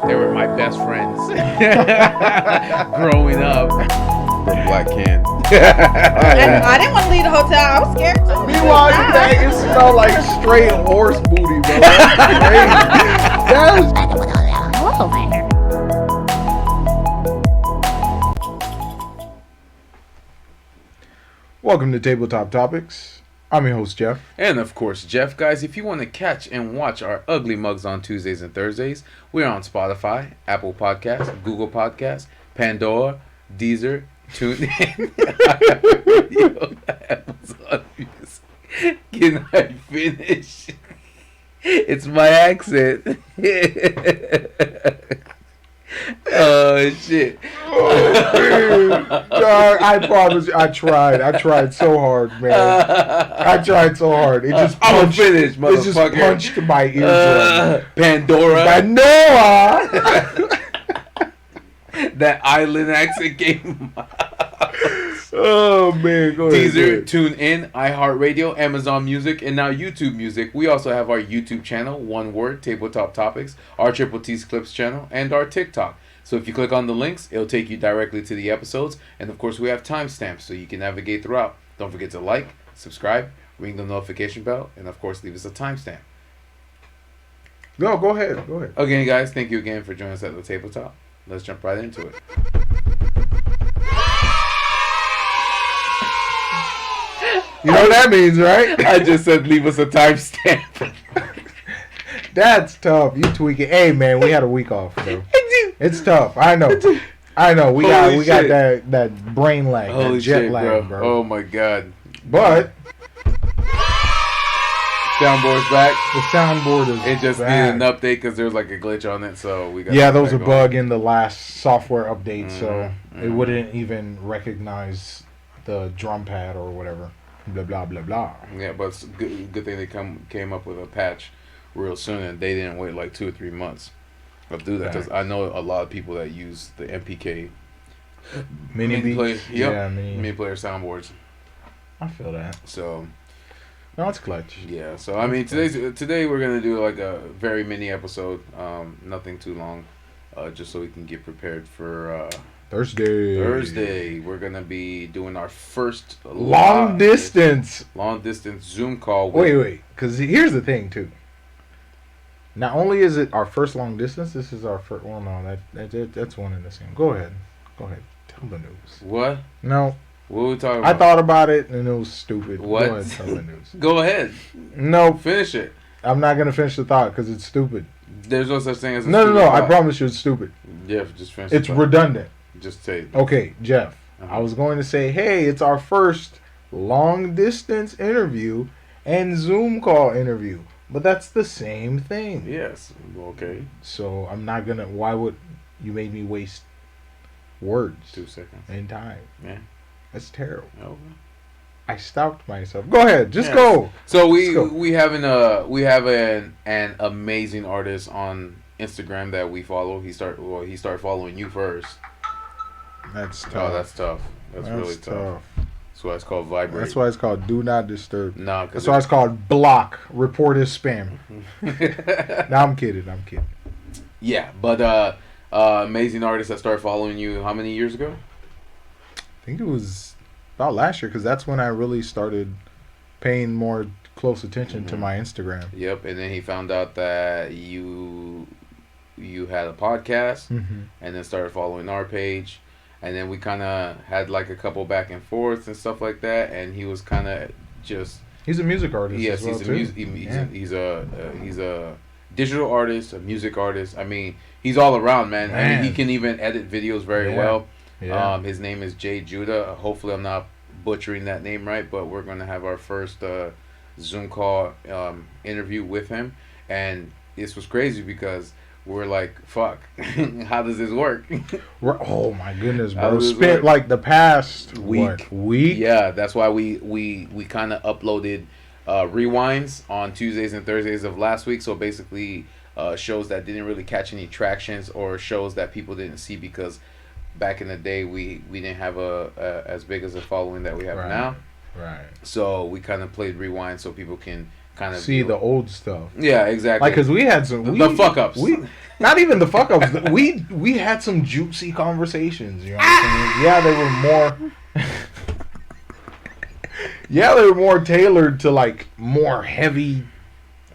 They were my best friends growing up. From Black Can. I didn't want to leave the hotel. I was scared too. Meanwhile, you bag, it smelled like straight horse booty, bro. That's crazy. That was... Hello there. Welcome to Tabletop Topics. I'm your host, Jeff. And of course, Jeff, guys, if you want to catch and watch our ugly mugs on Tuesdays and Thursdays, we're on Spotify, Apple Podcasts, Google Podcasts, Pandora, Deezer, TuneIn, Amazon Music. Can I finish? It's my accent. Oh, shit. Dog, I promise you, I tried so hard, man. I tried so hard. It just I'm punched, finished, motherfucker. it just punched my eardrum. Pandora. Pandora! That island accent came out. Oh, man. Go ahead. Deezer, TuneIn, iHeartRadio, Amazon Music, and now YouTube Music. We also have our YouTube channel, one word, Tabletop Topics, our Triple T's Clips channel, and our TikTok. So if you click on the links, it'll take you directly to the episodes. And of course, we have timestamps so you can navigate throughout. Don't forget to like, subscribe, ring the notification bell, and of course, leave us a timestamp. No, go ahead. Go ahead. Okay, guys, thank you again for joining us at the Tabletop. Let's jump right into it. You know what that means, right? I just said leave us a timestamp. That's tough. You tweaking. Hey, man, we had a week off, bro. It's tough. I know. We got that brain lag, Holy that jet shit, lag, bro. Oh my god. But Soundboard's back. the soundboard is It just back. needed an update because there was like a glitch on it, so we got. Yeah, there was that a back bug in the last software update, so Mhm, it mhm. wouldn't even recognize the drum pad or whatever. Blah blah blah blah. on. Yeah, but it's good thing they came up with a patch real soon, and they didn't wait like 2 or 3 months to do that. Because I know a lot of people that use the MPK Mini beats. player, Yeah, mini player soundboards. I feel that. So No, it's clutch. yeah, so I mean today we're gonna do like a very mini episode, nothing too long, just so we can get prepared for Thursday. We're gonna be doing our first Long distance. Zoom call. With, Wait, because here's the thing too. Not only is it our first long distance, this is our first. Well, no, that's one and the same. Go ahead. Tell the news. What? No, What are we talking I about? thought about it and it was stupid. What? Go ahead, tell the news. Go ahead. No, Finish it. I'm not gonna finish the thought because it's stupid. There's no such thing as a No. stupid I thought. promise you, it's stupid. Yeah, just finish It's the thought. redundant. Just say it. Okay, Jeff. Uh-huh. I was going to say, hey, it's our first long distance interview and Zoom call interview, but that's the same thing. Yes. Okay. So I'm not gonna. Why would you make me waste words 2 seconds. and time? Yeah. That's terrible. Okay. I stopped myself. Go ahead, just Yeah. go. So Let's go. we have an amazing artist on Instagram that we follow. He started following you first. That's tough. Oh, that's tough. That's really tough. tough. That's why it's called Vibrate. That's why it's called Do Not Disturb. No, That's why it's called Block. Report as spam. No, I'm kidding. Yeah, but amazing artist that started following you how many years ago? I think it was about last year because that's when I really started paying more close attention to my Instagram. Yep, and then he found out that you had a podcast, and then started following our page, and then we kind of had like a couple back and forths and stuff like that, and he was kind of just He's a music artist. yes, as well, he's a digital artist, a music artist. I mean, he's all around, man. I mean, he can even edit videos very well. Yeah. His name is Jay Judah. Hopefully, I'm not butchering that name right, but we're gonna have our first Zoom call interview with him, and this was crazy because we're like, "Fuck, how does this work?" Oh my goodness, How bro! does it Spent work? like the past Week. week? Yeah, that's why we kind of uploaded rewinds on Tuesdays and Thursdays of last week. So basically, shows that didn't really catch any tractions or shows that people didn't see because back in the day we didn't have as big as a following that we have now. Right. So we kind of played rewind so people can kind of see the old stuff. Yeah, exactly. Like, cause we had some the fuck ups. We not even the fuck ups. we had some juicy conversations. You know what I'm saying? Yeah, they were more. Yeah, they were more tailored to like more heavy,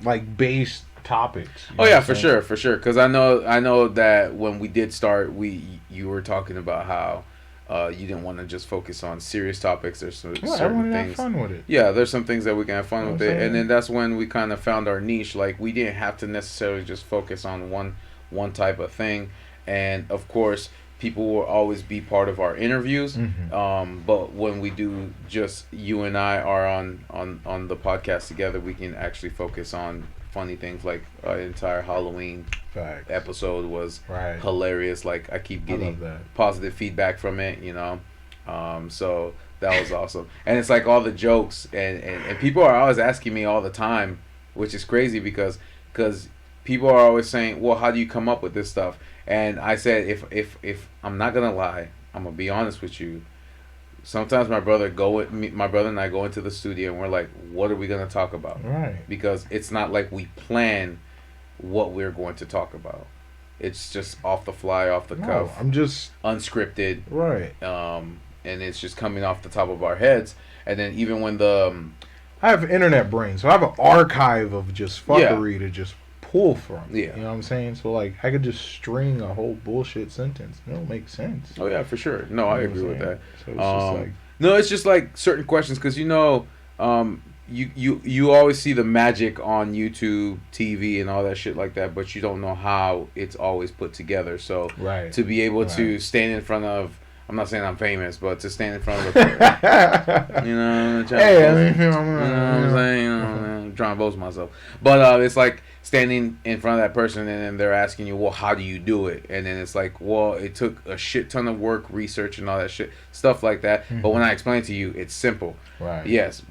like based topics. Oh yeah, for sure. Because I know that when we did start, you were talking about how you didn't want to just focus on serious topics. There's certain everyone things. Have fun with it. Yeah, there's some things that we can have fun with it, saying? and then that's when we kind of found our niche. Like we didn't have to necessarily just focus on one type of thing, and of course, people will always be part of our interviews. Mm-hmm. But when we do just you and I are on the podcast together, we can actually focus on funny things. Like our entire Halloween episode was hilarious. Like I keep getting positive feedback from it, you know. So that was awesome. And it's like all the jokes and people are always asking me all the time, which is crazy because people are always saying, well, how do you come up with this stuff? And I said, if I'm not gonna lie, I'm gonna be honest with you. Sometimes my brother and I go into the studio and we're like, what are we gonna talk about? Right. Because it's not like we plan what we're going to talk about. It's just off the fly, off the cuff. I'm just unscripted. Right. And it's just coming off the top of our heads. And then even when I have internet brain, so I have an archive of just fuckery to just pull from. Yeah. You know what I'm saying? So like I could just string a whole bullshit sentence. It'll make sense. Oh yeah, for sure. No, I agree with that. So it's just like no, it's just like certain questions because you know, you always see the magic on YouTube, TV, and all that shit like that, but you don't know how it's always put together. So to be able to stand in front of, I'm not saying I'm famous, but to stand in front of a, you know, I'm saying, I'm trying to boast myself, but it's like standing in front of that person and then they're asking you, well, how do you do it? And then it's like, well, it took a shit ton of work, research, and all that shit, stuff like that. Mm-hmm. But when I explain to you, it's simple. Right. Yes,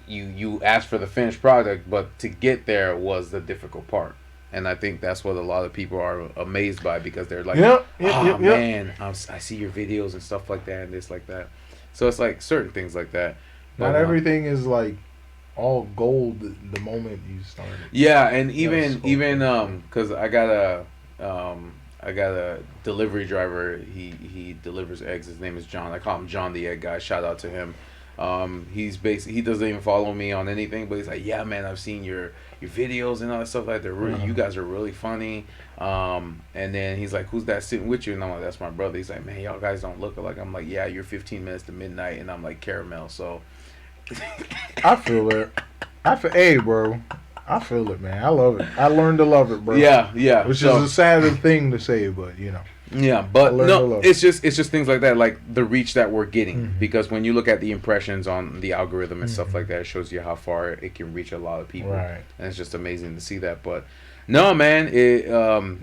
you asked for the finished product, but to get there was the difficult part. And I think that's what a lot of people are amazed by because they're like, man, I see your videos and stuff like that and this like that. So it's like certain things like that. Not everything is like all gold the moment you started. Yeah, and even because I got a delivery driver. He delivers eggs. His name is John. I call him John the Egg Guy. Shout out to him. He doesn't even follow me on anything, but he's like, yeah, man, I've seen your videos and all that stuff. Like, you guys are really funny. And then he's like, who's that sitting with you? And I'm like, that's my brother. He's like, man, y'all guys don't look alike. I'm like, yeah, you're 15 minutes to midnight, and I'm like caramel. So I feel it. Hey, bro. I feel it, man. I love it. I learned to love it, bro. Yeah. Which is a sad thing to say, but you know. Yeah, but no, it's just things like that, like the reach that we're getting. Because when you look at the impressions on the algorithm and stuff like that, it shows you how far it can reach a lot of people. Right. And it's just amazing to see that. But no, man, and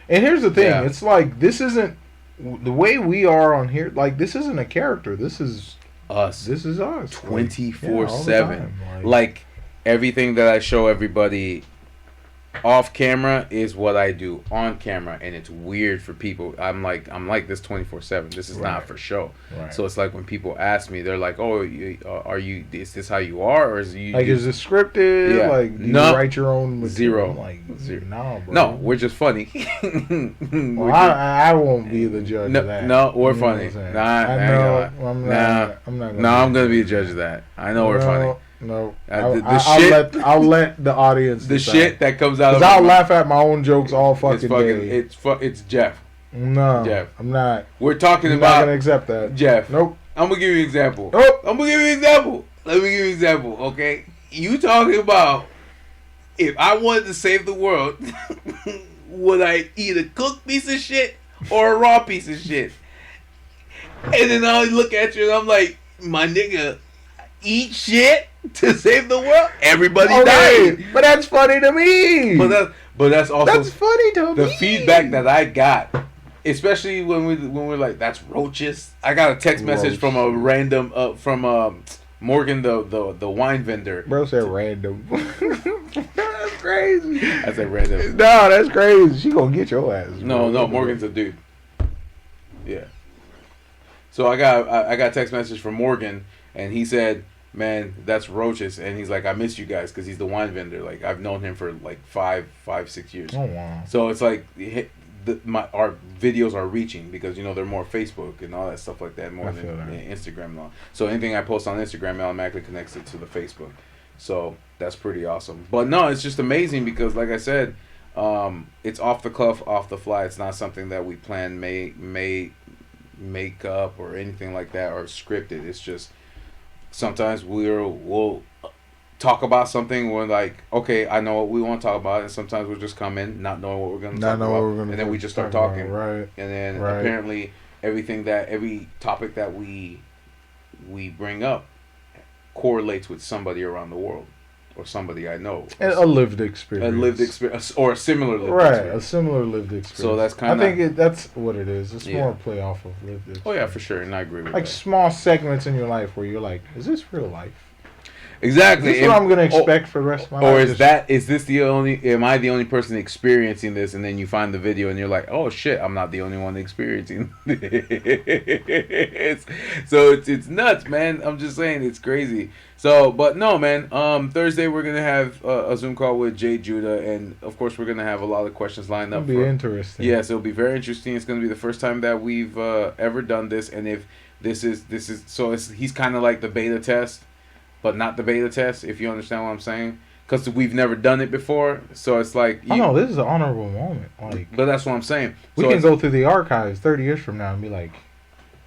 here's the thing, it's like this isn't the way we are on here. Like this isn't a character. This is us. This is us. 24/7. Like everything that I show everybody off camera is what I do on camera, and it's weird for people. I'm like this 24/7. This is not for show. Right. So it's like when people ask me, they're like, "Oh, is this how you are, or is you like is it scripted? Yeah. Like do you write your own material? Zero. No, bro. No, we're just funny. Well, I won't be the judge of that. No, we're funny. I'm gonna be the judge of that. I know we're funny. No, I'll let the audience. The shit that comes out. Because I'll laugh at my own jokes all fucking day. It's Jeff. No, Jeff. I'm not. We're talking I'm about. Not gonna accept that, Jeff. Nope. I'm gonna give you an example. Nope. I'm gonna give you an example. Let me give you an example. Okay, you talking about if I wanted to save the world, would I eat a cooked piece of shit or a raw piece of shit? And then I'll look at you and I'm like, my nigga, eat shit to save the world. Everybody died. But that's funny to me. But that's also funny to me. The feedback that I got, especially when we're like, that's roaches. I got a text message from a random from Morgan the wine vendor. Bro said random. That's crazy. I said random. No, that's crazy. She gonna get your ass. No, Morgan's a dude. Yeah. So I got a text message from Morgan, and he said, man, that's Roaches, and he's like, I miss you guys because he's the wine vendor. Like I've known him for like 5, 6 years. Oh wow. So it's like our videos are reaching because they're more Facebook and all that stuff like that more than Instagram and all. So anything I post on Instagram automatically connects it to the Facebook. So that's pretty awesome. But no, it's just amazing because like I said, it's off the cuff, off the fly. It's not something that we plan make up or anything like that or scripted. It's just sometimes we'll talk about something. We're like, okay, I know what we want to talk about, and sometimes we'll just come in not knowing what we're going to talk about, and then we just start talking. Right. And then apparently every topic that we bring up correlates with somebody around the world or somebody I know. A lived experience. A lived experience or a similar lived experience. A similar lived experience. So that's kind of... I think that's what it is. It's more a play off of lived experience. Oh yeah, for sure, and I agree with that. Like small segments in your life where you're like, is this real life? Exactly. Is this what I'm going to expect for the rest of my life? Or am I the only person experiencing this? And then you find the video and you're like, oh shit, I'm not the only one experiencing this. So it's nuts, man. I'm just saying, it's crazy. So, but no, man, Thursday we're going to have a Zoom call with Jay Judah. And of course, we're going to have a lot of questions lined up. It'll be interesting. Yes, it'll be very interesting. It's going to be the first time that we've ever done this. And if he's kind of like the beta test. But not the beta test, if you understand what I'm saying. Because we've never done it before. So it's like... no, this is an honorable moment. But that's what I'm saying. We can go through the archives 30 years from now and be like,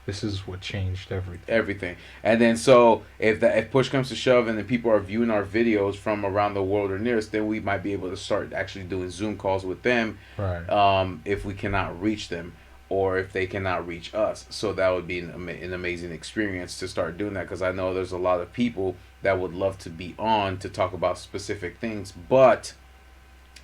this is what changed everything. Everything. And then so if push comes to shove and then people are viewing our videos from around the world or near us, then we might be able to start actually doing Zoom calls with them. Right. If we cannot reach them. Or if they cannot reach us. So that would be an amazing experience to start doing that. Because I know there's a lot of people that would love to be on to talk about specific things. But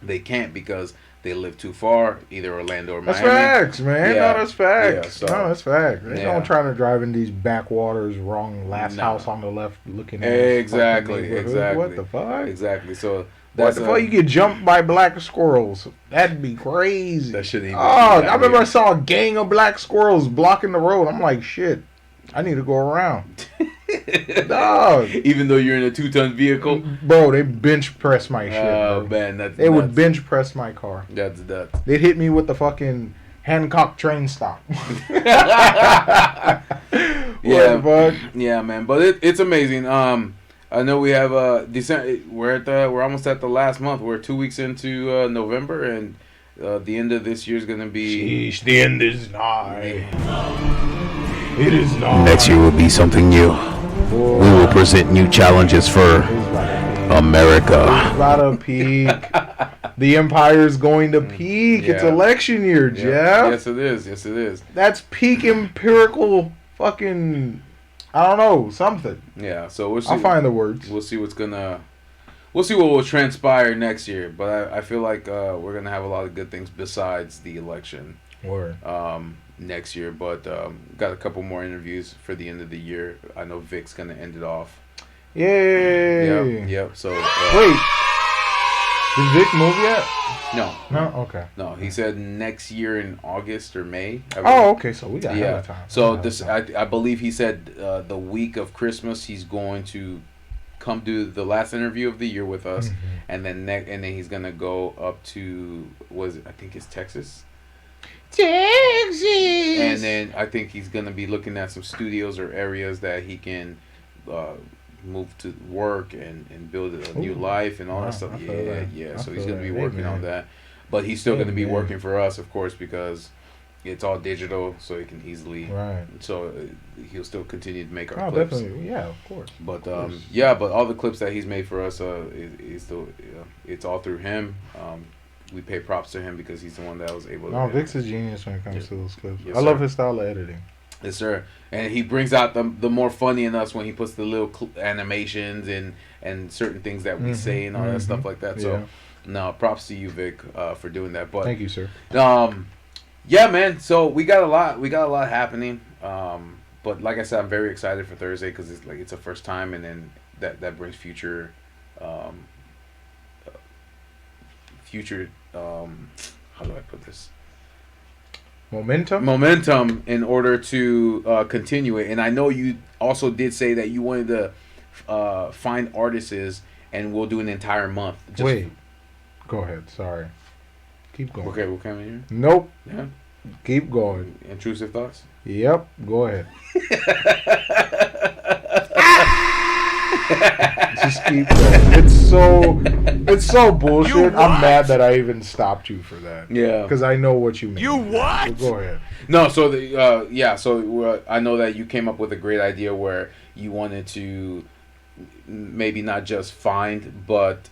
they can't because they live too far. Either Orlando or Miami. That's facts, man. Yeah. No, that's facts. Yeah, so, no, that's facts. They don't try to drive in these backwaters, wrong last house on the left looking at Exactly. What the fuck? Exactly. So... What the fuck? You get jumped by black squirrels. That'd be crazy. That shouldn't even I remember I saw a gang of black squirrels blocking the road. I'm like, shit, I need to go around. Dog. Even though you're in a 2-ton vehicle? Bro, they bench press my shit, bro. Man, that's They would bench press my car. That's nuts. They'd hit me with the fucking Hancock train stop. Yeah, man. But it's amazing. I know we have December. We're almost at the last month. We're 2 weeks into November, and the end of this year is gonna be. Sheesh, the end is nigh. It is nigh. Next year will be something new. Boy. We will present new challenges for America. It's about to peak. The empire's going to peak. It's election year, Jeff. Yes, it is. Yes, it is. That's peak empirical fucking. I don't know, something. Yeah, so we'll see. I'll find the words. We'll see what will transpire next year. But I feel like we're gonna have a lot of good things besides the election. Word. Next year, but got a couple more interviews for the end of the year. I know Vic's gonna end it off. Yay! Yep. So wait, did Vic move yet? No. Okay. No, he said next year in August or May. Okay. So we got time. So I believe he said the week of Christmas he's going to come do the last interview of the year with us, and then he's gonna go up to I think it's Texas. And then I think he's gonna be looking at some studios or areas that he can move to work and build a new life and all that stuff. Yeah. So he's gonna be working on that, but he's still gonna be working for us, of course, because it's all digital, so he can easily. Right. So he'll still continue to make our clips. Definitely. Yeah, of course. But but all the clips that he's made for us, it's all through him. We pay props to him because he's the one that was able to. No, Vic's a genius when it comes to those clips. Yes, I love his style of editing. Yes, sir. And he brings out the more funny in us when he puts the little animations and certain things that we say and all that stuff like that. So, no, props to you, Vic, for doing that. But thank you, sir. Yeah, man. So we got a lot happening. But like I said, I'm very excited for Thursday because it's a first time, and then that brings future. How do I put this? Momentum in order to continue it. And I know you also did say that you wanted find artists, and we'll do an entire month. Wait, go ahead. Sorry, keep going. Okay, we'll come in here. Nope. Yeah. Keep going. Intrusive thoughts. Yep. Go ahead. Just keep going. It's so bullshit. I'm mad that I even stopped you for that. Yeah. Because I know what you mean. You what? So go ahead. No, so I know that you came up with a great idea where you wanted to maybe not just find, but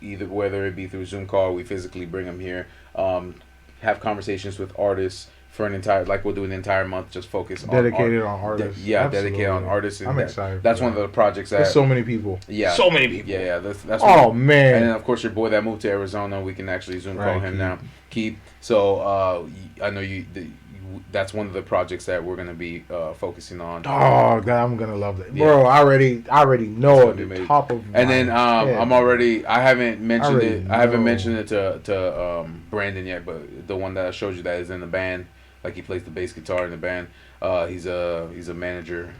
either whether it be through Zoom call, or we physically bring them here, have conversations with artists for an entire, like we'll do an entire month, just focus Dedicated on artists. dedicated on artists. And I'm excited. That's one of the projects that There's so many people. Yeah, So many people. Yeah, that's Oh and man. then of course your boy that moved to Arizona, we can actually Zoom call Right, him Keith. now. Keith. So I know that's one of the projects that we're gonna be focusing on. Oh, God, I'm gonna love that, Yeah. bro. I already know gonna at be the amazing. top of. And then head. I haven't mentioned already it. I haven't know. mentioned it to Brandon yet, but the one that I showed you that is in the band, like he plays the bass guitar in the band. He's a manager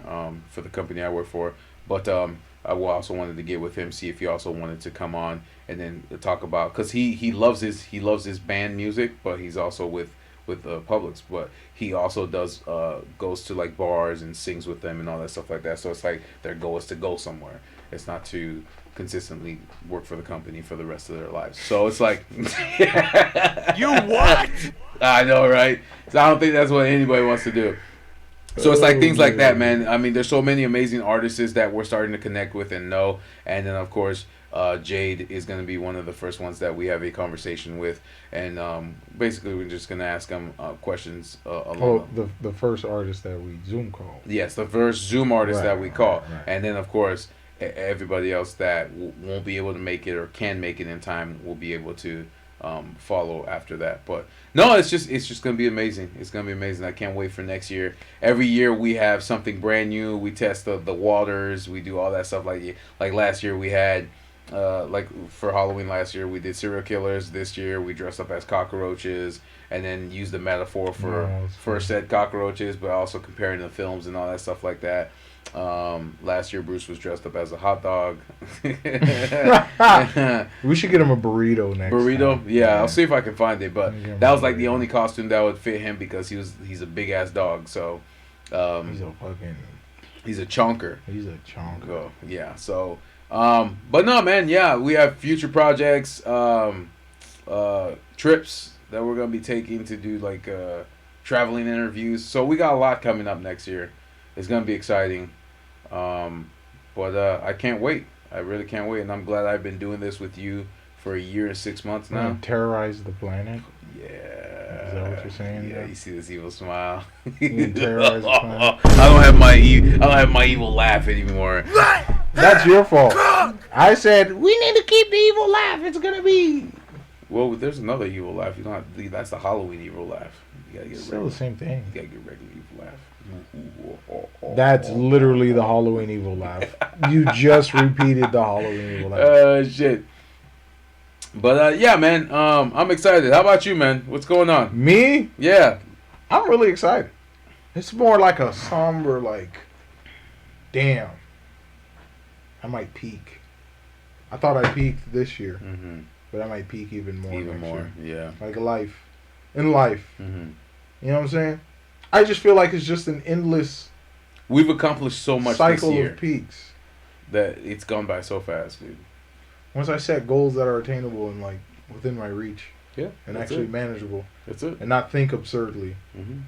for the company I work for. But I also wanted to get with him, see if he also wanted to come on and then talk about, because he loves his band music, but he's also with Publix, but he also does goes to like bars and sings with them and all that stuff like that. So it's like their goal is to go somewhere. It's not to consistently work for the company for the rest of their lives. So it's like You what? I know, right? So I don't think that's what anybody wants to do. So it's like things like that, man. I mean, there's so many amazing artists that we're starting to connect with and know. And then, of course, Jade is going to be one of the first ones that we have a conversation with. And basically, we're just going to ask them questions along. The first artist that we Zoom called. Yes, the first Zoom artist that we call. Right. And then, of course, everybody else that won't be able to make it or can make it in time will be able to follow after that. But no, it's just gonna be amazing. It's gonna be amazing. I can't wait for next year. Every year we have something brand new. We test the waters. We do all that stuff. Like last year we had like for Halloween last year we did serial killers. This year we dressed up as cockroaches and then used the metaphor for said cockroaches, but also comparing the films and all that stuff like that. Last year Bruce was dressed up as a hot dog. We should get him a burrito next Burrito? time. Yeah, I'll see if I can find it. But Yeah, that was like the burrito. only costume that would fit him because he's a big ass dog. So he's a chonker. He's a chonk. Oh, yeah. So but no, man, yeah, we have future projects, trips that we're gonna be taking to do like traveling interviews. So we got a lot coming up next year. It's gonna be exciting. But I can't wait. I really can't wait, and I'm glad I've been doing this with you for a year and 6 months now. Terrorize the planet. Yeah. Is that what you're saying? Yeah, you see this evil smile. You terrorize the planet. I don't have my evil laugh anymore. That's your fault. I said we need to keep the evil laugh. It's gonna be Well, there's another evil laugh. You don't have to, that's the Halloween evil laugh. You gotta get still the same thing. You gotta get regular evil laugh. That's literally the Halloween evil laugh. You just repeated the Halloween evil laugh. Shit. But yeah, man. I'm excited. How about you, man? What's going on? Me? Yeah. I'm really excited. It's more like a somber, like, damn, I might peak. I thought I peaked this year, Mm-hmm. but I might peak even more. Even next more. year. Yeah. Like life. In life. Mm-hmm. You know what I'm saying? I just feel like it's just an endless We've accomplished so much cycle this year of peaks. that it's gone by so fast, dude. Once I set goals that are attainable and like within my reach Yeah. and that's actually it. manageable That's it. and not think absurdly, Mm-hmm.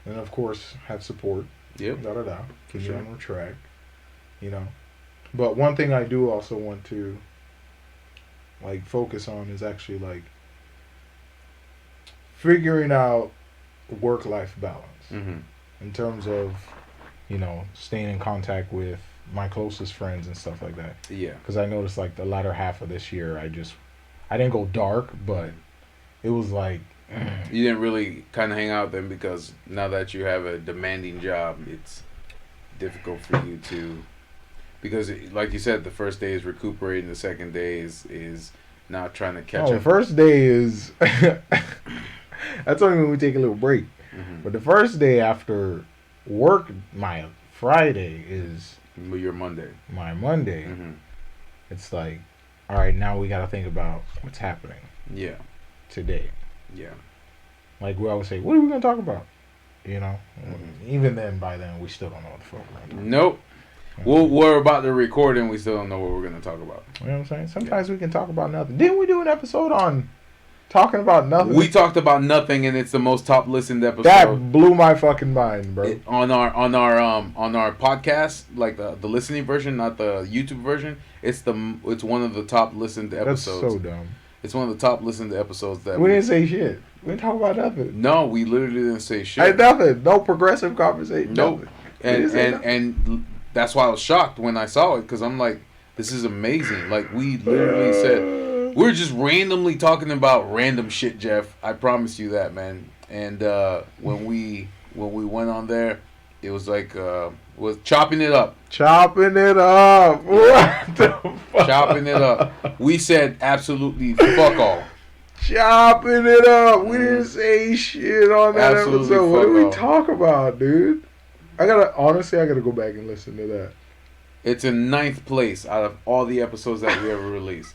and of course have support. Yep. Da da da. Keep Sure. me on the track. You know. But one thing I do also want to like focus on is actually like figuring out work-life balance Mm-hmm. in terms of, you know, staying in contact with my closest friends and stuff like that. Yeah. Because I noticed like the latter half of this year, I didn't go dark, but it was like You didn't really kind of hang out then because now that you have a demanding job, it's difficult for you to, because like you said, the first day is recuperating, the second day is now trying to catch the up. first day is that's only when we take a little break. Mm-hmm. But the first day after work, my Friday is Your Monday. My Monday. Mm-hmm. It's like, all right, now we got to think about what's happening Yeah. today. Yeah. Like we always say, what are we gonna talk about? You know, Mhm. even then, by then, we still don't know what the fuck we're gonna talk Nope. about. We're about to record and we still don't know what we're gonna talk about. You know what I'm saying? Sometimes we can talk about nothing. Didn't we do an episode on talking about nothing? We talked about nothing, and it's the most top listened episode. That blew my fucking mind, bro. On our podcast, like the listening version, not the YouTube version. It's one of the top listened That's episodes. so dumb. It's one of the top listened episodes that We didn't say shit. We didn't talk about nothing. No, we literally didn't say shit. Ain't nothing. No progressive conversation. Nope. Nothing. And that's why I was shocked when I saw it, because I'm like, this is amazing. Like, we literally said, we're just randomly talking about random shit, Jeff. I promise you that, man. And when we went on there, it was like was chopping it up. Chopping it up. What the fuck? Chopping it up. We said absolutely fuck all. Chopping it up. We didn't say shit on that Absolutely episode. What fuck did we off. talk about, dude? I gotta go back and listen to that. It's in 9th place out of all the episodes that we ever released.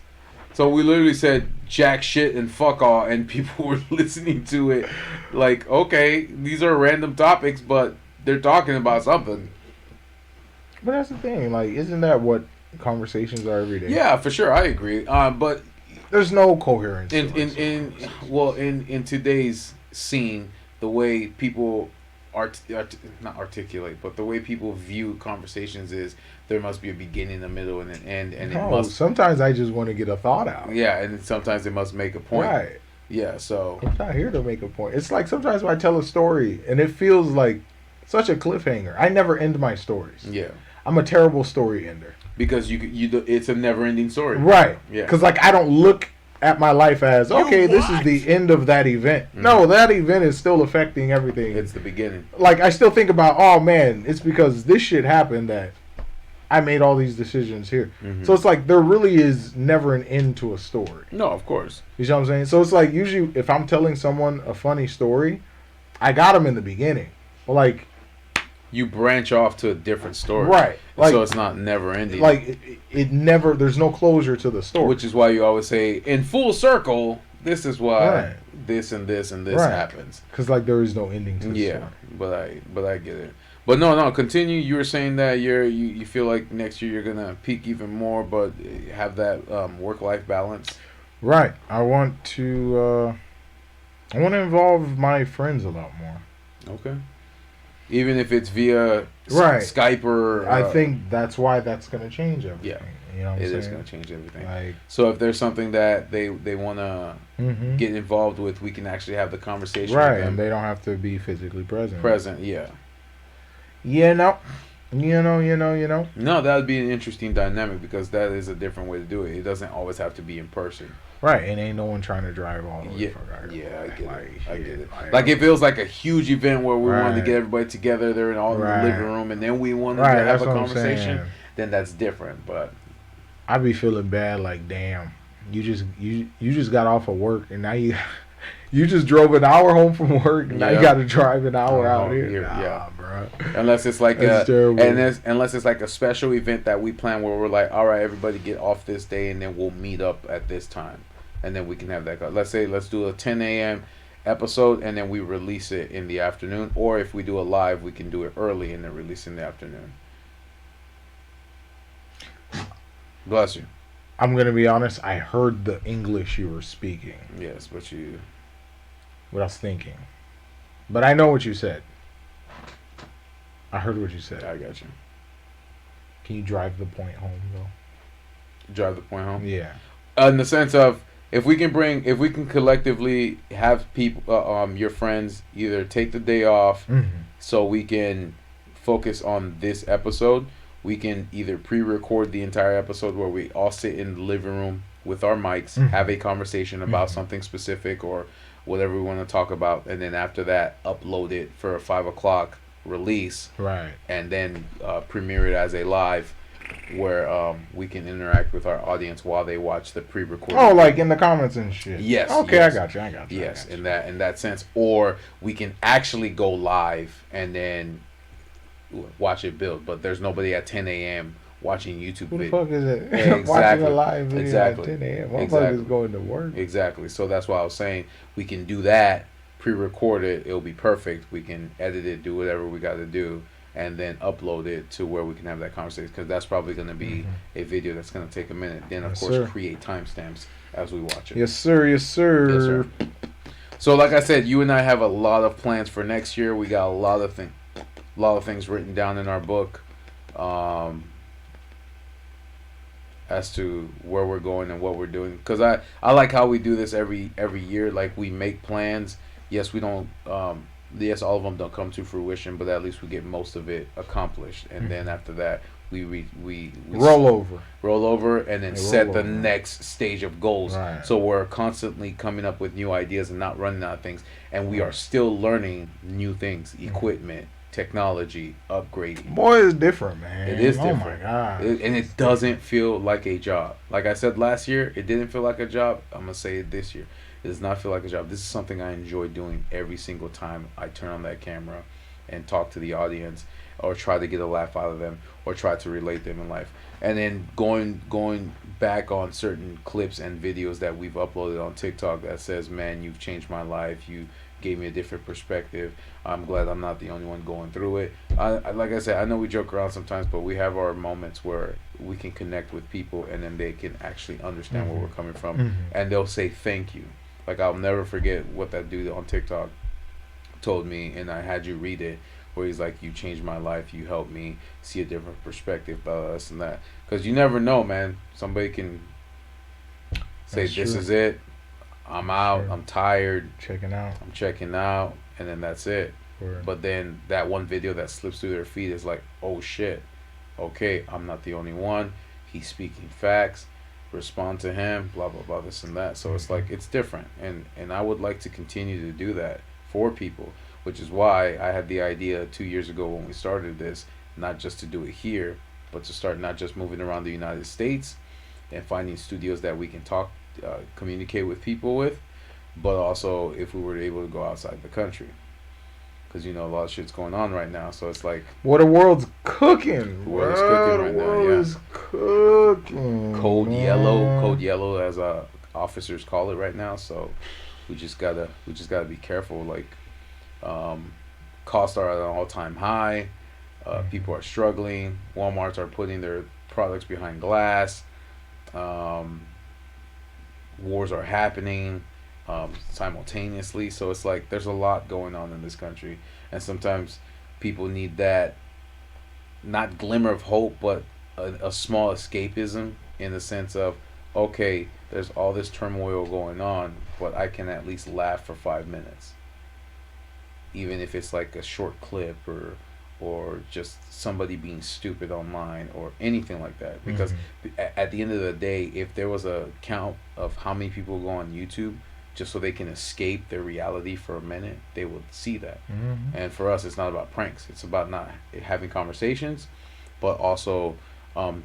So we literally said jack shit and fuck all, and people were listening to it like, okay, these are random topics, but they're talking about something. But that's the thing. Like, isn't that what conversations are every day? Yeah, for sure, I agree. But There's no coherence. in today's scene, the way people not articulate, but the way people view conversations is there must be a beginning, a middle, and an end, and it must. Sometimes I just want to get a thought out. Yeah, and sometimes it must make a point. Right. Yeah, so I'm not here to make a point. It's like sometimes when I tell a story and it feels like such a cliffhanger. I never end my stories. yeah, I'm a terrible story ender. because it's a never-ending story. Right. Yeah. Because like I don't look at my life as okay, this is the end of that event. No, that event is still affecting everything. It's the beginning. Like I still think about, oh man, it's because this shit happened that I made all these decisions here. Mhm. So it's like there really is never an end to a story. No, of course. You know what I'm saying? So it's like usually if I'm telling someone a funny story, I got them in the beginning. But like You branch off to a different story, Right. Like- so it's not never-ending. like it never there's no closure to the story. which is why you always say, in full circle, this is why Right. this and this and this Right. happens. Because like there is no ending to the Yeah, story. but I get it. But no, continue. You were saying that you feel like next year you're gonna peak even more, but have that work-life balance. Right. I want to involve my friends a lot more. Okay. Even if it's via Right. Skype or I think that's why that's gonna change everything. Yeah. You know what I'm it saying? is gonna change everything. Like So if there's something that they wanna mhm. get involved with, we can actually have the conversation right, with them and they don't have to be physically present. present. Yeah. You know. No, that would be an interesting dynamic, because that is a different way to do it. It doesn't always have to be in person. Right, and ain't no one trying to drive all the way Yeah, from Ireland. yeah, I get it. I shit, get it. Like if it was like a huge event where we wanted to Right. get everybody together, they're in all in the Right. living room, and then we wanted Right, to have that's a what I'm conversation, saying. then that's different. But I be feeling bad, like damn, you just got off of work and now you just drove an hour home from work and now Yeah. you got to drive an hour Oh, out here. here, Nah, yeah. bro. unless it's like That's terrible. unless it's like a special event that we plan where we're like, all right, everybody get off this day, and then we'll meet up at this time, and then we can have that. Let's do a 10 a.m. episode, and then we release it in the afternoon. Or if we do a live, we can do it early and then release in the afternoon. Bless you. I'm gonna be honest. I heard the English you were speaking, Yes, but you. what I was thinking, but I know what you said. I heard what you said. I got you. Can you drive the point home though? Drive the point home. Yeah. In the sense of, if we can collectively have people, your friends, either take the day off, Mm-hmm. so we can focus on this episode. We can either pre-record the entire episode where we all sit in the living room with our mics, Mhm. have a conversation about Mhm. something specific or whatever we want to talk about, and then after that, upload it for a 5 o'clock release, Right. and then premiere it as a live, where we can interact with our audience while they watch the pre-recorded. Oh, like in the comments and shit. Yes, Okay, yes. I got you. Yes, I got you. in that sense, or we can actually go live and then watch it build. But there's nobody at 10 a.m. watching YouTube Who the videos. fuck is it? Exactly. Watching a live video Exactly. at 10 a.m. Exactly. Motherfuckers going to work. Exactly. So that's why I was saying we can do that, pre-record it. It'll be perfect. We can edit it, do whatever we got to do, and then upload it to where we can have that conversation. Because that's probably going to be a video that's going to take a minute. Then, of Yes, course, sir. create timestamps as we watch it. Yes, sir. Yes, sir. Yes, sir. So, like I said, you and I have a lot of plans for next year. We got a lot of things written down in our book, as to where we're going and what we're doing. Because I like how we do this every year. Like, we make plans. Yes, we don't. Yes, all of them don't come to fruition, but at least we get most of it accomplished. And then after that, we Roll over. and then Hey, set roll the over. next stage of goals. Right. So we're constantly coming up with new ideas and not running out of things. And we are still learning new things, equipment, technology, upgrading. Boy, it's different, man. It is Oh different. my god. And it doesn't feel like a job. Like I said last year, it didn't feel like a job. I'm going to say it this year. It does not feel like a job. This is something I enjoy doing every single time I turn on that camera and talk to the audience, or try to get a laugh out of them, or try to relate them in life. And then going back on certain clips and videos that we've uploaded on TikTok that says, man, you've changed my life. You gave me a different perspective. I'm glad I'm not the only one going through it. I like I said, I know we joke around sometimes, but we have our moments where we can connect with people, and then they can actually understand where we're coming from, and they'll say thank you. Like, I'll never forget what that dude on TikTok told me, and I had you read it, where he's like, you changed my life, you helped me see a different perspective about us and that. Because you never know, man. Somebody can say, That's this true. is it, I'm out, Sure. I'm tired, Checking out. I'm checking out, and then that's it. Word. But then that one video that slips through their feed is like, oh shit, okay, I'm not the only one, he's speaking facts, respond to him, blah blah blah, this and that. So it's like, it's different, and I would like to continue to do that for people, which is why I had the idea 2 years ago when we started this, not just to do it here, but to start not just moving around the United States and finding studios that we can talk, communicate with people with, but also if we were able to go outside the country, because you know a lot of shit's going on right now. So it's like, Well, the world's cooking. The world is cooking right The now, world yeah. is cooking. code man. yellow, as officers call it right now. So we just gotta be careful. Like, costs are at an all-time high. People are struggling. Walmarts are putting their products behind glass. Wars are happening simultaneously. So it's like, there's a lot going on in this country, and sometimes people need that, not glimmer of hope, but a small escapism, in the sense of, okay, there's all this turmoil going on, but I can at least laugh for 5 minutes, even if it's like a short clip, or just somebody being stupid online or anything like that. Because at the end of the day, if there was a count of how many people go on YouTube just so they can escape their reality for a minute, they would see that. And for us, it's not about pranks. It's about not having conversations, but also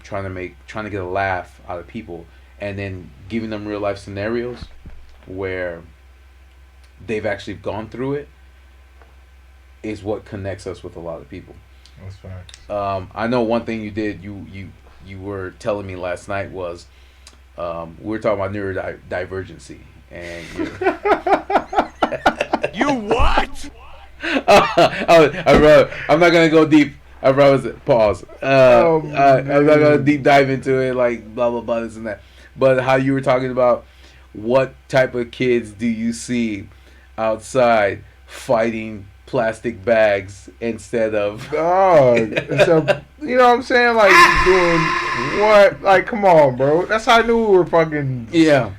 trying to get a laugh out of people, and then giving them real life scenarios where they've actually gone through it, is what connects us with a lot of people. That's facts. I know one thing you did, you were telling me last night was, we were talking about neurodivergency, and You what? I'm not gonna go deep. I rather pause. I'm not gonna deep dive into it, like blah blah blah, this and that. But how you were talking about, what type of kids do you see outside fighting plastic bags instead of Dog. So, you know what I'm saying? Like, doing what? Like, come on, bro. That's how I knew we were fucking. yeah.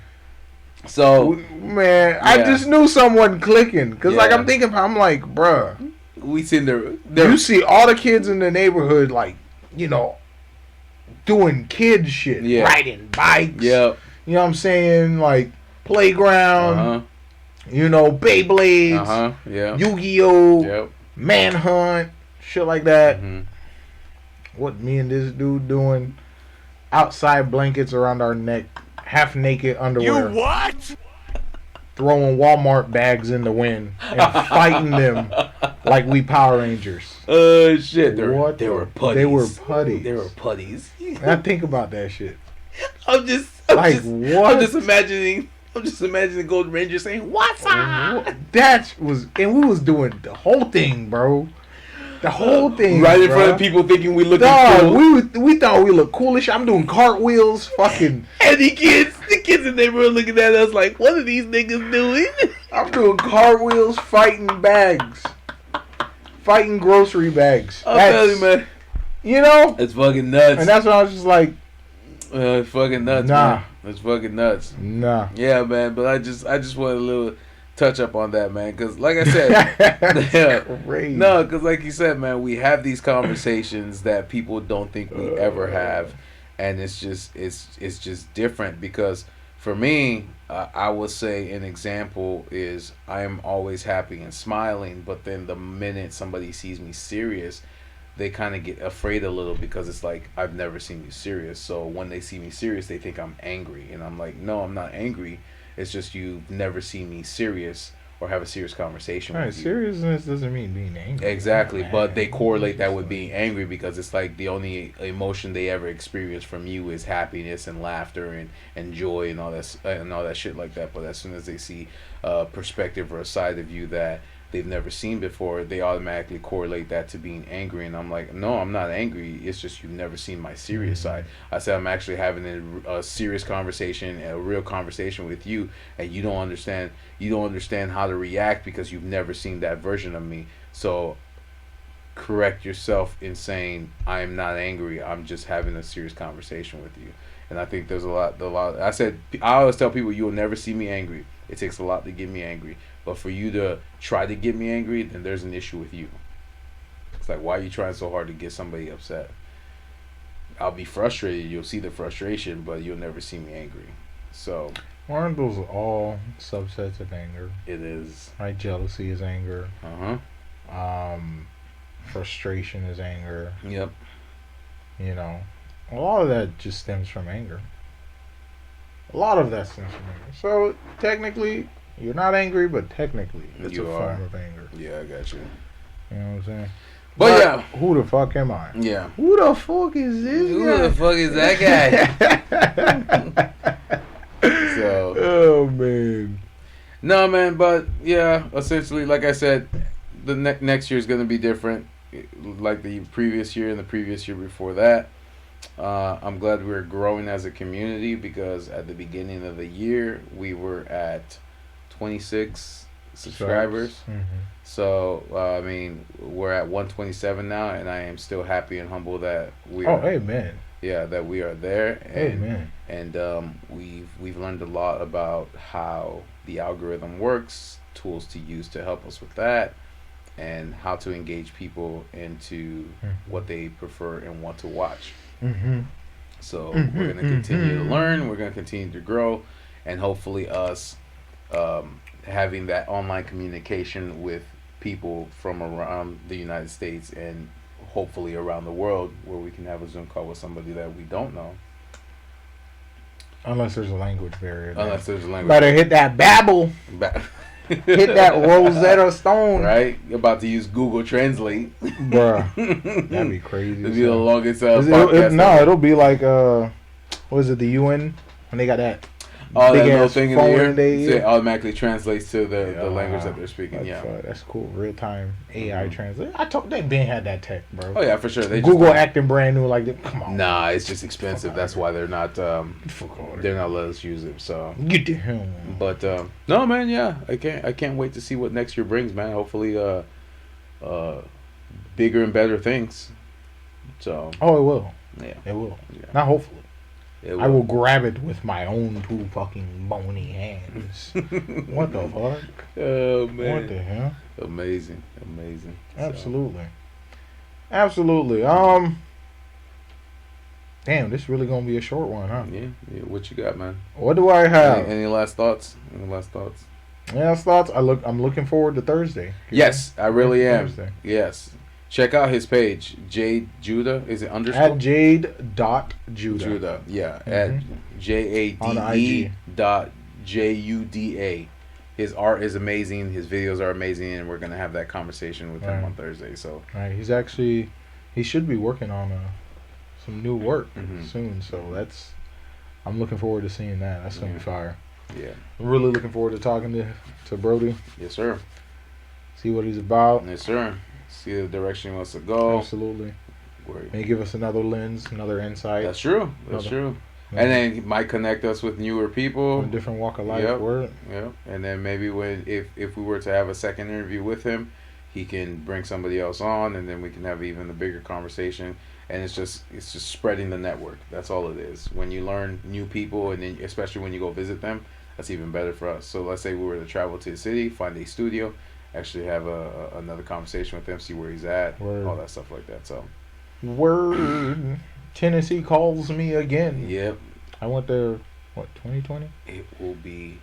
So Man, I Yeah. just knew someone clicking. Because, like, Yeah. I'm thinking, I'm like, bruh. we seen there. You see all the kids in the neighborhood, like, you know, doing kid shit. Yeah. Riding bikes. Yep. You know what I'm saying? Like, playground. Uh-huh. You know, Beyblades. Uh-huh. Yeah. Yu-Gi-Oh! Yep. Manhunt. Shit like that. Mhm. What me and this dude doing, outside blankets around our neck, half naked You underwear, what? throwing Walmart bags in the wind and fighting them like we Power Rangers. Shit. They What were the- putties. they were putties. They were putties. I think about that shit. I'm just what? I'm just imagining Golden Ranger saying, "What's up?" That was, and we was doing the whole thing, bro. The whole thing, Right in bro. front of people thinking we looking Dog, cool. we thought we looked coolish. I'm doing cartwheels, fucking. And the kids in the neighborhood looking at us like, "What are these niggas doing?" I'm doing cartwheels, fighting bags, fighting grocery bags. I'm telling you, man. You know, It's fucking nuts. and that's when I was just like, It's fucking nuts, Nah. man. It's fucking nuts. nah. Yeah, man. But I just wanted a little touch up on that, man. Because like I said, yeah. Crazy. No, because like you said, man, we have these conversations that people don't think we ever have, and it's just different. Because for me, I would say an example is I am always happy and smiling, but then the minute somebody sees me serious, they kind of get afraid a little because it's like, I've never seen you serious. So when they see me serious, they think I'm angry, and I'm like, no, I'm not angry. It's just you've never seen me serious or have a serious conversation All right, with you. seriousness doesn't mean being angry. Exactly, Man. but they correlate that with being angry because it's like the only emotion they ever experience from you is happiness and laughter and joy and all that shit like that. But as soon as they see a perspective or a side of you that they've never seen before, they automatically correlate that to being angry. And I'm like, no, I'm not angry. It's just you've never seen my serious side. I said I'm actually having a serious conversation, a real conversation with you, and you don't understand. You don't understand how to react because you've never seen that version of me. So correct yourself in saying I am not angry. I'm just having a serious conversation with you. And I think there's a lot. I always tell people you'll never see me angry. It takes a lot to get me angry. But for you to try to get me angry, then there's an issue with you. It's like, why are you trying so hard to get somebody upset? I'll be frustrated. You'll see the frustration, but you'll never see me angry. So Aren't those all subsets of anger? it is. Right? Jealousy is anger. Frustration is anger. Yep. You know, a lot of that just stems from anger. A lot of that stems from anger. So technically, you're not angry, but technically, it's You a are. form of anger. Yeah, I got you. You know what I'm saying? But yeah. who the fuck am I? Yeah. Who the fuck is this Who guy? the fuck is that guy? So. Oh man. No, man, but yeah, essentially, like I said, the next year is going to be different, like the previous year and the previous year before that. I'm glad we're growing as a community because at the beginning of the year, we were at 26 subscribers. Mm-hmm. So, I mean, we're at 127 now, and I am still happy and humble that we Oh, are, amen. yeah, that we are there. And, Amen. and we've learned a lot about how the algorithm works, tools to use to help us with that, and how to engage people into what they prefer and want to watch. Mm-hmm. So we're going to continue to learn, we're going to continue to grow, and hopefully us having that online communication with people from around the United States and hopefully around the world, where we can have a Zoom call with somebody that we don't know. Unless there's a language barrier. Unless there's a language. Better hit that Babel. Hit that Rosetta Stone. Right? You're about to use Google Translate. Bruh. That'd be crazy. It'll be the longest It'll podcast. be like, what is it, the UN? When they got that Oh, that big little ass thing in phone the in air, their so ear. it automatically translates to the language that they're speaking. That's cool. Real time AI translate. I told they been had that tech, bro. Oh yeah, for sure. They Google just, acting brand new like that. Come on. Nah, it's just expensive. That's why they're not. Fuck all They're not letting us use it. So, Get the hell. but no, man. Yeah, I can't wait to see what next year brings, man. Hopefully, bigger and better things. So. Oh, it will. Yeah. It will. Yeah. Not hopefully. It I will grab it with my own two fucking bony hands. What the fuck? Oh man. What the hell? Amazing. So, Absolutely. Damn, this really gonna be a short one, huh? yeah. What you got, man? What do I have? Any last thoughts? Last thoughts. I'm looking forward to Thursday. Yes, I really am. Thursday. Yes. Check out his page, Jade Judah. Is it underscore? At Jade.Judah. Judah. Yeah. Mhm. At On JADE IG. dot JUDA. His art is amazing. His videos are amazing, and we're gonna have that conversation with him Right. on Thursday. So Right, he should be working on some new work Mhm. soon. So I'm looking forward to seeing that. That's gonna be Yeah. fire. yeah, I'm really looking forward to talking to Brody, yes sir, see what he's about. yes sir. See the direction he wants to go. Absolutely, Where- may give us another lens, another insight, That's true. That's Another- true. And then he might connect us with newer people. a different walk of life. Yep. Word. Yeah, and then maybe if we were to have a second interview with him, he can bring somebody else on, and then we can have even a bigger conversation. And it's just spreading the network. That's all it is. When you learn new people, and then especially when you go visit them, that's even better for us. So let's say we were to travel to the city, find a studio, actually have another conversation with him, see where he's at, Word. all that stuff like that. So Word. Tennessee calls me again. yep, I went there. What 2020? it will be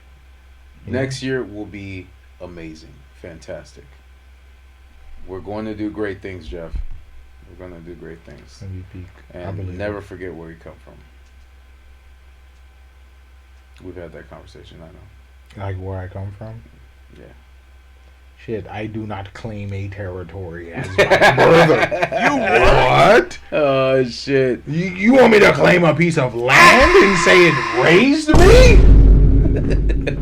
Yeah. next year will be amazing, fantastic. We're going to do great things, Jeff. We're going to do great things. It's gonna be peak. I And believe never it. forget where you come from. We've had that conversation, I know. Like where I come from. Yeah. Shit, I do not claim a territory as my brother. You What? Oh, shit. You want me to claim a piece of land and say it raised me?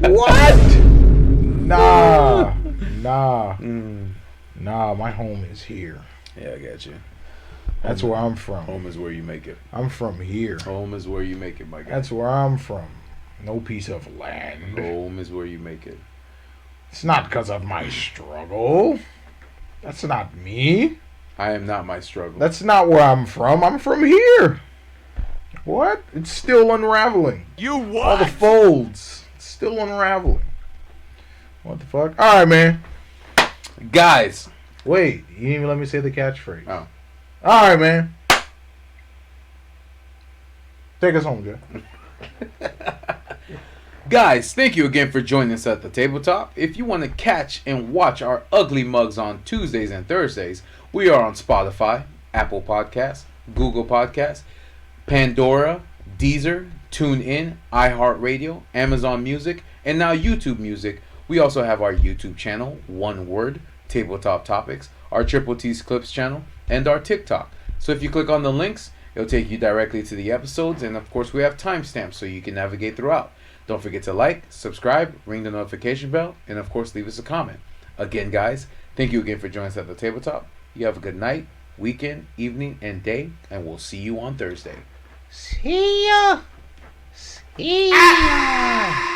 What? Nah. Nah, my home is here. Yeah, I got you. That's where I'm from. Home is where you make it. I'm from here. Home is where you make it, my guy. That's where I'm from. No piece of land. Home is where you make it. It's not because of my struggle. That's not me. I am not my struggle. That's not where I'm from. I'm from here. What? It's still unraveling. You All the what? folds. It's still unraveling. What the fuck? Alright, man. Guys. Wait, you didn't even let me say the catchphrase. Oh. Alright, man. Take us home, Joe. Guys, thank you again for joining us at the tabletop. If you want to catch and watch our ugly mugs on Tuesdays and Thursdays, we are on Spotify, Apple Podcasts, Google Podcasts, Pandora, Deezer, TuneIn, iHeartRadio, Amazon Music, and now YouTube Music. We also have our YouTube channel, One Word, Tabletop Topics, our Triple T's Clips channel, and our TikTok. So if you click on the links, it'll take you directly to the episodes, and of course we have timestamps so you can navigate throughout. Don't forget to like, subscribe, ring the notification bell, and of course leave us a comment. Again, guys, thank you again for joining us at the tabletop. You have a good night, weekend, evening, and day, and we'll see you on Thursday. See ya. See ya.